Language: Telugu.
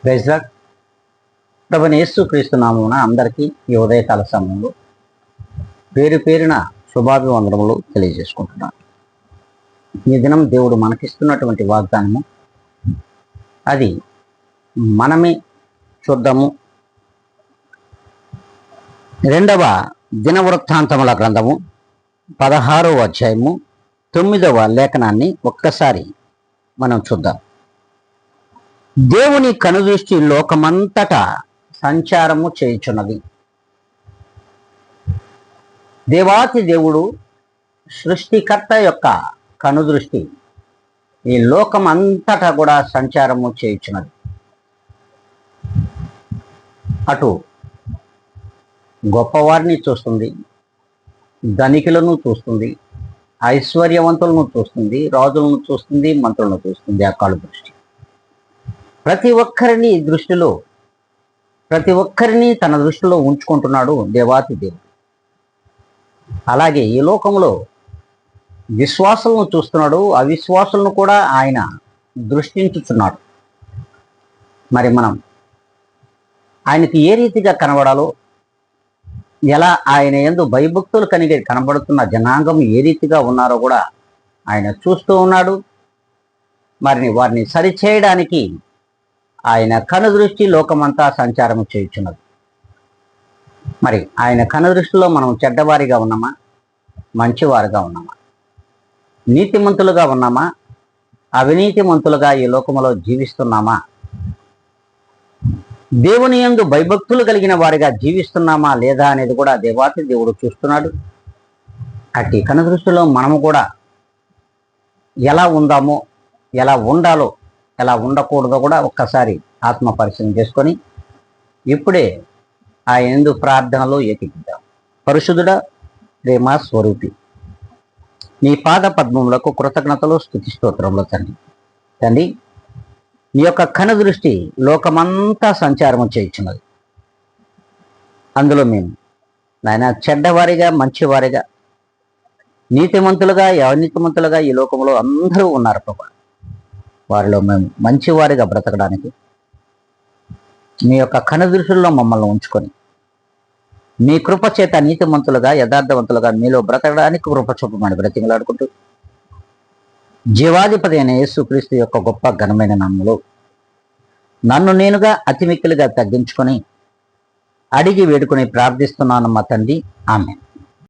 Praise lord. ప్రభువైన యేసుక్రీస్తు నామమున అందరికీ ఈ ఉదయకాల సమయంలో పేరు పేరున శుభాభివందనములు తెలియజేసుకుంటున్నాను. ఈ దినం దేవుడు మనకిస్తున్నటువంటి వాగ్దానము అది మనమే చూద్దాము. 2వ దినవృత్తాంతముల గ్రంథము 16వ అధ్యాయము 9వ లేఖనాన్ని ఒక్కసారి మనం చూద్దాం. దేవుని కనుదృష్టి లోకమంతటా సంచారము చేయుచున్నది. దేవాతి దేవుడు సృష్టికర్త యొక్క కనుదృష్టి ఈ లోకమంతటా కూడా సంచారము చేయుచున్నది. అటు గొప్పవారిని చూస్తుంది, ధనికులను చూస్తుంది, ఐశ్వర్యవంతులను చూస్తుంది, రాజులను చూస్తుంది, మంత్రులను చూస్తుంది. ఆ కళ్ళు దృష్టి ప్రతి ఒక్కరిని తన దృష్టిలో ఉంచుకుంటున్నాడు దేవాతి దేవుడు. అలాగే ఈ లోకంలో విశ్వాసులను చూస్తున్నాడు, అవిశ్వాసులను కూడా ఆయన దృష్టించుచున్నాడు. మరి మనం ఆయనకి ఏ రీతిగా కనబడాలో, ఎలా ఆయన యందు భయభక్తులు కనబడుతున్న జనాంగం ఏ రీతిగా ఉన్నారో కూడా ఆయన చూస్తూ ఉన్నాడు. మరి వారిని సరిచేయడానికి ఆయన కనుదృష్టి లోకమంతా సంచారం చేయుచున్నది. మరి ఆయన కనుదృష్టిలో మనం చెడ్డవారిగా ఉన్నామా, మంచివారుగా ఉన్నామా, నీతిమంతులుగా ఉన్నామా, అవినీతిమంతులుగా ఈ లోకములో జీవిస్తున్నామా, దేవుని యందు భయభక్తులు కలిగిన వారిగా జీవిస్తున్నామా లేదా అనేది కూడా దేవాతి దేవుడు చూస్తున్నాడు. అట్టి కనుదృష్టిలో మనము కూడా ఎలా ఉందామో, ఎలా ఉండాలో, ఎలా ఉండకూడదో కూడా ఒక్కసారి ఆత్మ పరిశీలన చేసుకొని ఇప్పుడే ఆ యందు ప్రార్థనలో ఏకీపిద్దాం. పరిశుద్ధుడా, ప్రేమ స్వరూపి, నీ పాద పద్మములకు కృతజ్ఞతలు, స్తుతి స్తోత్రములు తండ్రి. నీ యొక్క కనుదృష్టి లోకమంతా సంచారము చేయుచున్నది. అందులో మేము నాయన చెడ్డవారిగా, మంచివారిగా, నీతిమంతులుగా, అవినీతిమంతులుగా ఈ లోకంలో అందరూ ఉన్నారు ప్రభా. వారిలో మేము మంచివారిగా బ్రతకడానికి మీ యొక్క కనుదృష్టిలో మమ్మల్ని ఉంచుకొని మీ కృప చేత నీతిమంతులుగా, యథార్థవంతులుగా మీలో బ్రతకడానికి కృప చూపమని బ్రతిమలాడుకుంటూ జీవాధిపతి అయిన యేసుక్రీస్తు యొక్క గొప్ప ఘనమైన నామములో నన్ను నేనుగా అతి మిక్కిలిగా తగ్గించుకొని అడిగి వేడుకొని ప్రార్థిస్తున్నాను మా తండ్రి. ఆమేన్.